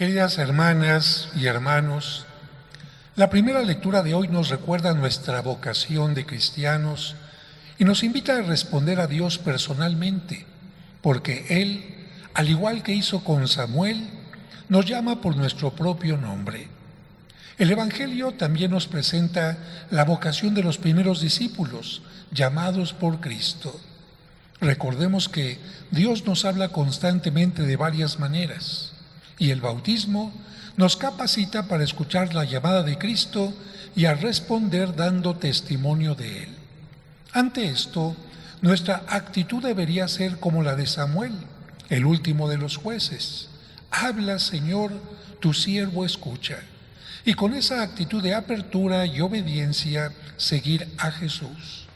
Queridas hermanas y hermanos, la primera lectura de hoy nos recuerda nuestra vocación de cristianos y nos invita a responder a Dios personalmente, porque Él, al igual que hizo con Samuel, nos llama por nuestro propio nombre. El Evangelio también nos presenta la vocación de los primeros discípulos, llamados por Cristo. Recordemos que Dios nos habla constantemente de varias maneras, y el bautismo nos capacita para escuchar la llamada de Cristo y a responder dando testimonio de Él. Ante esto, nuestra actitud debería ser como la de Samuel, el último de los jueces. Habla, Señor, tu siervo escucha. Y con esa actitud de apertura y obediencia, seguir a Jesús.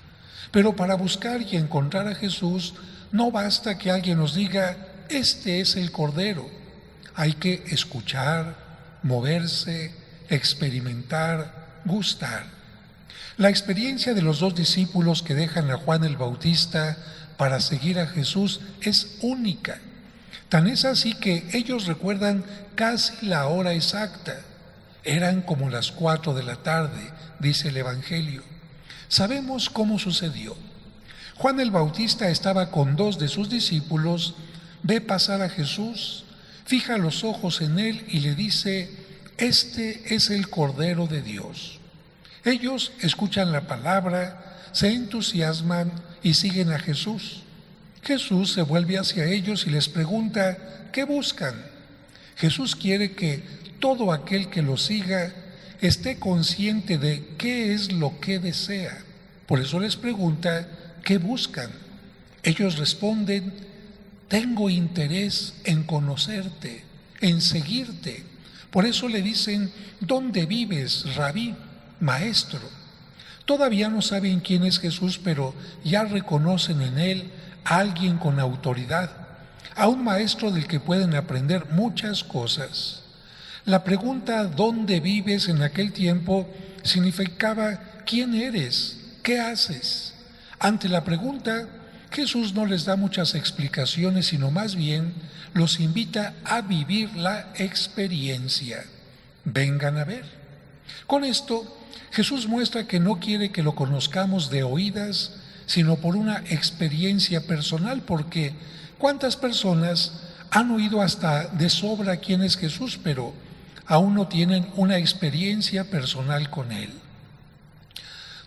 Pero para buscar y encontrar a Jesús, no basta que alguien nos diga, este es el Cordero. Hay que escuchar, moverse, experimentar, gustar. La experiencia de los dos discípulos que dejan a Juan el Bautista para seguir a Jesús es única. Tan es así que ellos recuerdan casi la hora exacta. Eran como las 4 de la tarde, dice el Evangelio. Sabemos cómo sucedió. Juan el Bautista estaba con 2 de sus discípulos, ve pasar a Jesús, fija los ojos en él y le dice, este es el Cordero de Dios. Ellos escuchan la palabra, se entusiasman y siguen a Jesús. Jesús se vuelve hacia ellos y les pregunta, ¿qué buscan? Jesús quiere que todo aquel que lo siga esté consciente de qué es lo que desea. Por eso les pregunta, ¿qué buscan? Ellos responden, tengo interés en conocerte, en seguirte. Por eso le dicen, ¿dónde vives, Rabí, maestro? Todavía no saben quién es Jesús, pero ya reconocen en él a alguien con autoridad, a un maestro del que pueden aprender muchas cosas. La pregunta ¿dónde vives? En aquel tiempo significaba ¿quién eres? ¿Qué haces? Ante la pregunta, Jesús no les da muchas explicaciones, sino más bien los invita a vivir la experiencia. Vengan a ver. Con esto, Jesús muestra que no quiere que lo conozcamos de oídas, sino por una experiencia personal, porque ¿cuántas personas han oído hasta de sobra quién es Jesús, pero aún no tienen una experiencia personal con Él?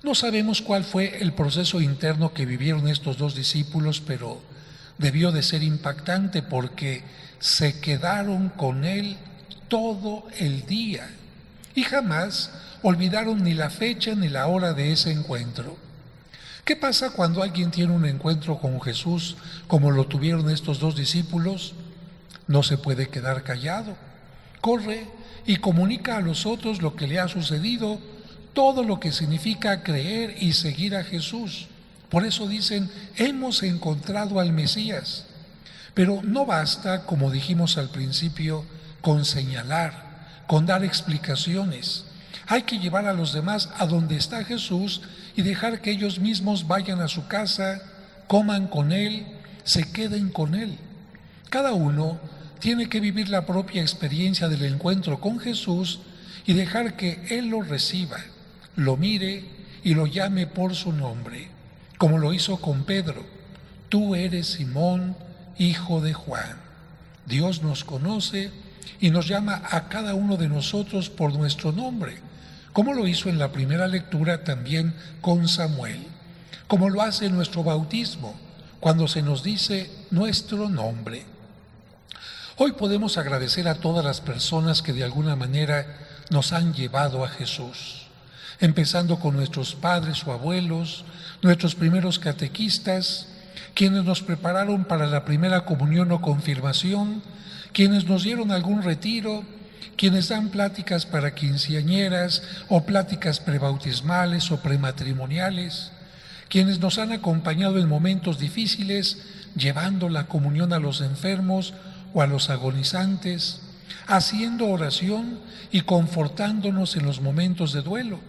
No sabemos cuál fue el proceso interno que vivieron estos 2 discípulos, pero debió de ser impactante porque se quedaron con Él todo el día y jamás olvidaron ni la fecha ni la hora de ese encuentro. ¿Qué pasa cuando alguien tiene un encuentro con Jesús como lo tuvieron estos 2 discípulos? No se puede quedar callado. Corre y comunica a los otros lo que le ha sucedido, todo lo que significa creer y seguir a Jesús. Por eso dicen, hemos encontrado al Mesías. Pero no basta, como dijimos al principio, con señalar, con dar explicaciones. Hay que llevar a los demás a donde está Jesús y dejar que ellos mismos vayan a su casa, coman con Él, se queden con Él. Cada uno tiene que vivir la propia experiencia del encuentro con Jesús y dejar que Él lo reciba, lo mire y lo llame por su nombre, como lo hizo con Pedro. Tú eres Simón, hijo de Juan. Dios nos conoce y nos llama a cada uno de nosotros por nuestro nombre, como lo hizo en la primera lectura también con Samuel, como lo hace en nuestro bautismo, cuando se nos dice nuestro nombre. Hoy podemos agradecer a todas las personas que de alguna manera nos han llevado a Jesús, empezando con nuestros padres o abuelos, nuestros primeros catequistas, quienes nos prepararon para la primera comunión o confirmación, quienes nos dieron algún retiro, quienes dan pláticas para quinceañeras o pláticas prebautismales o prematrimoniales, quienes nos han acompañado en momentos difíciles, llevando la comunión a los enfermos o a los agonizantes, haciendo oración y confortándonos en los momentos de duelo.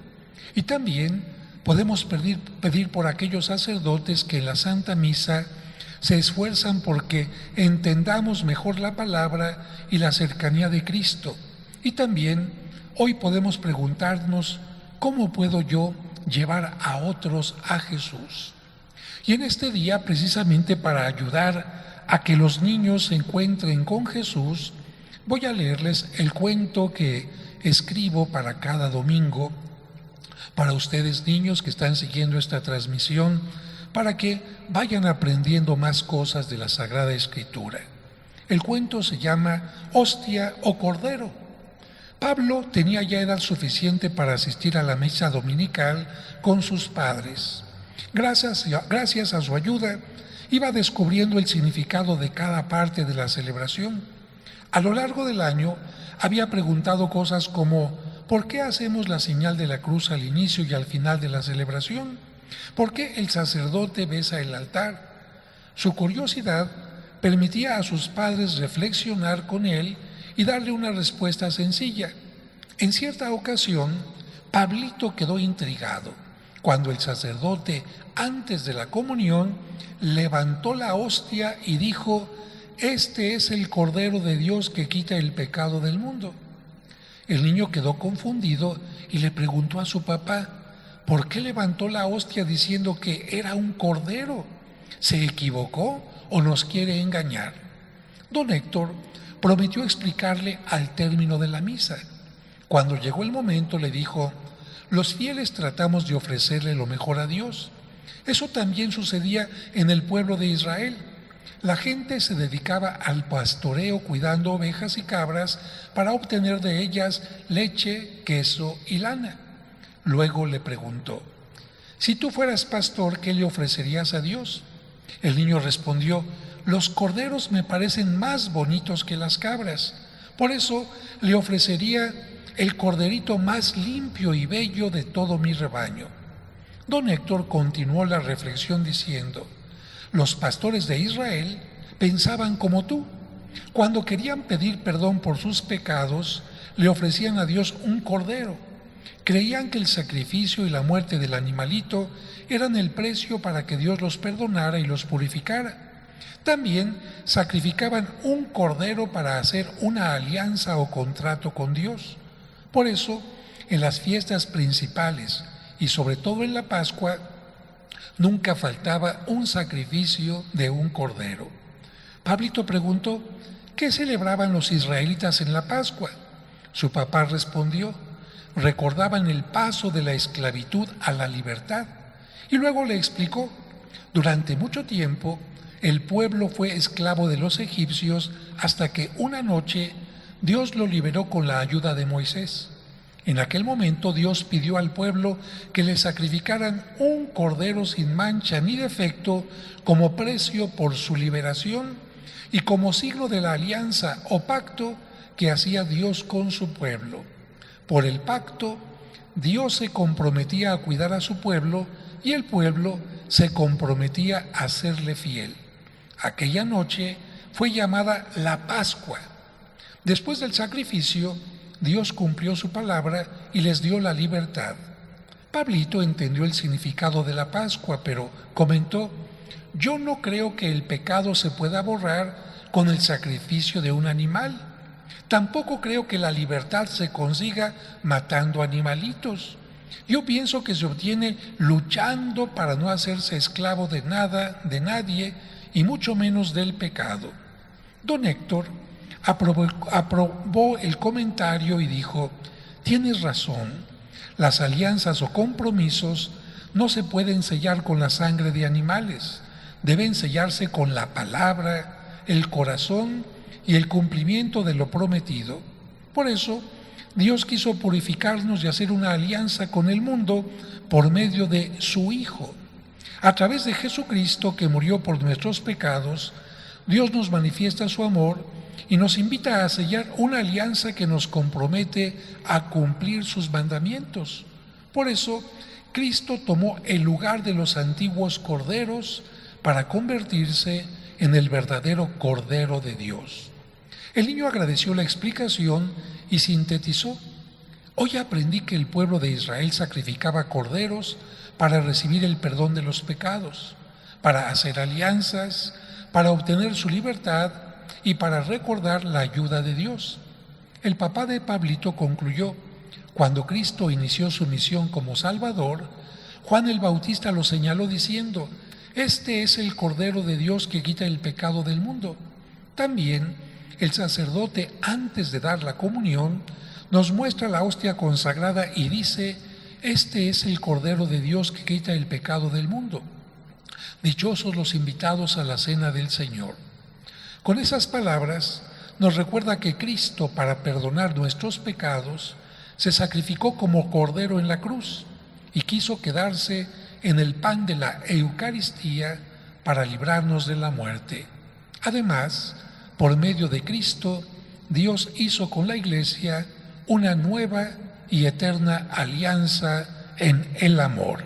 Y también podemos pedir por aquellos sacerdotes que en la Santa Misa se esfuerzan porque entendamos mejor la palabra y la cercanía de Cristo. Y también hoy podemos preguntarnos, ¿cómo puedo yo llevar a otros a Jesús? Y en este día, precisamente para ayudar a que los niños se encuentren con Jesús, voy a leerles el cuento que escribo para cada domingo, para ustedes niños que están siguiendo esta transmisión, para que vayan aprendiendo más cosas de la Sagrada Escritura. El cuento se llama Hostia o Cordero. Pablo tenía ya edad suficiente para asistir a la misa dominical con sus padres. Gracias a su ayuda, iba descubriendo el significado de cada parte de la celebración. A lo largo del año, había preguntado cosas como: ¿por qué hacemos la señal de la cruz al inicio y al final de la celebración? ¿Por qué el sacerdote besa el altar? Su curiosidad permitía a sus padres reflexionar con él y darle una respuesta sencilla. En cierta ocasión, Pablito quedó intrigado cuando el sacerdote, antes de la comunión, levantó la hostia y dijo: «Este es el Cordero de Dios que quita el pecado del mundo». El niño quedó confundido y le preguntó a su papá: ¿por qué levantó la hostia diciendo que era un cordero? ¿Se equivocó o nos quiere engañar? Don Héctor prometió explicarle al término de la misa. Cuando llegó el momento, le dijo: los fieles tratamos de ofrecerle lo mejor a Dios. Eso también sucedía en el pueblo de Israel. La gente se dedicaba al pastoreo cuidando ovejas y cabras para obtener de ellas leche, queso y lana. Luego le preguntó: si tú fueras pastor, ¿qué le ofrecerías a Dios? El niño respondió: los corderos me parecen más bonitos que las cabras. Por eso le ofrecería el corderito más limpio y bello de todo mi rebaño. Don Héctor continuó la reflexión diciendo: los pastores de Israel pensaban como tú. Cuando querían pedir perdón por sus pecados, le ofrecían a Dios un cordero. Creían que el sacrificio y la muerte del animalito eran el precio para que Dios los perdonara y los purificara. También sacrificaban un cordero para hacer una alianza o contrato con Dios. Por eso, en las fiestas principales y sobre todo en la Pascua, nunca faltaba un sacrificio de un cordero. Pablito preguntó: ¿qué celebraban los israelitas en la Pascua? Su papá respondió: recordaban el paso de la esclavitud a la libertad. Y luego le explicó: durante mucho tiempo el pueblo fue esclavo de los egipcios hasta que una noche Dios lo liberó con la ayuda de Moisés. En aquel momento Dios pidió al pueblo que le sacrificaran un cordero sin mancha ni defecto como precio por su liberación y como signo de la alianza o pacto que hacía Dios con su pueblo. Por el pacto, Dios se comprometía a cuidar a su pueblo y el pueblo se comprometía a serle fiel. Aquella noche fue llamada la Pascua. Después del sacrificio, Dios cumplió su palabra y les dio la libertad. Pablito entendió el significado de la Pascua, pero comentó: yo no creo que el pecado se pueda borrar con el sacrificio de un animal. Tampoco creo que la libertad se consiga matando animalitos. Yo pienso que se obtiene luchando para no hacerse esclavo de nada, de nadie, y mucho menos del pecado. Don Héctor aprobó el comentario y dijo: tienes razón, las alianzas o compromisos no se pueden sellar con la sangre de animales, deben sellarse con la palabra, el corazón y el cumplimiento de lo prometido. Por eso, Dios quiso purificarnos y hacer una alianza con el mundo por medio de su Hijo. A través de Jesucristo, que murió por nuestros pecados, Dios nos manifiesta su amor y nos invita a sellar una alianza que nos compromete a cumplir sus mandamientos. Por eso, Cristo tomó el lugar de los antiguos corderos para convertirse en el verdadero Cordero de Dios. El niño agradeció la explicación y sintetizó: hoy aprendí que el pueblo de Israel sacrificaba corderos para recibir el perdón de los pecados. para hacer alianzas, para obtener su libertad y para recordar la ayuda de Dios. El papá de Pablito concluyó: cuando Cristo inició su misión como Salvador, Juan el Bautista lo señaló diciendo: este es el Cordero de Dios que quita el pecado del mundo. También el sacerdote, antes de dar la comunión, nos muestra la hostia consagrada y dice: este es el Cordero de Dios que quita el pecado del mundo. Dichosos los invitados a la cena del Señor. Con esas palabras nos recuerda que Cristo, para perdonar nuestros pecados, se sacrificó como cordero en la cruz y quiso quedarse en el pan de la Eucaristía para librarnos de la muerte. Además, por medio de Cristo, Dios hizo con la Iglesia una nueva y eterna alianza en el amor.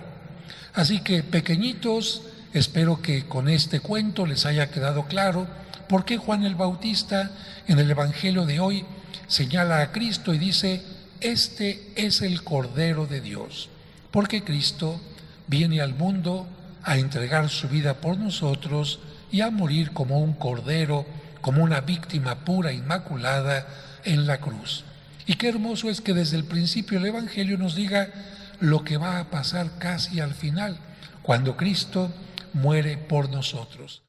Así que, pequeñitos, espero que con este cuento les haya quedado claro por qué Juan el Bautista en el Evangelio de hoy señala a Cristo y dice: este es el Cordero de Dios, porque Cristo viene al mundo a entregar su vida por nosotros y a morir como un cordero, como una víctima pura, inmaculada en la cruz. Y qué hermoso es que desde el principio el Evangelio nos diga lo que va a pasar casi al final, cuando Cristo muere por nosotros.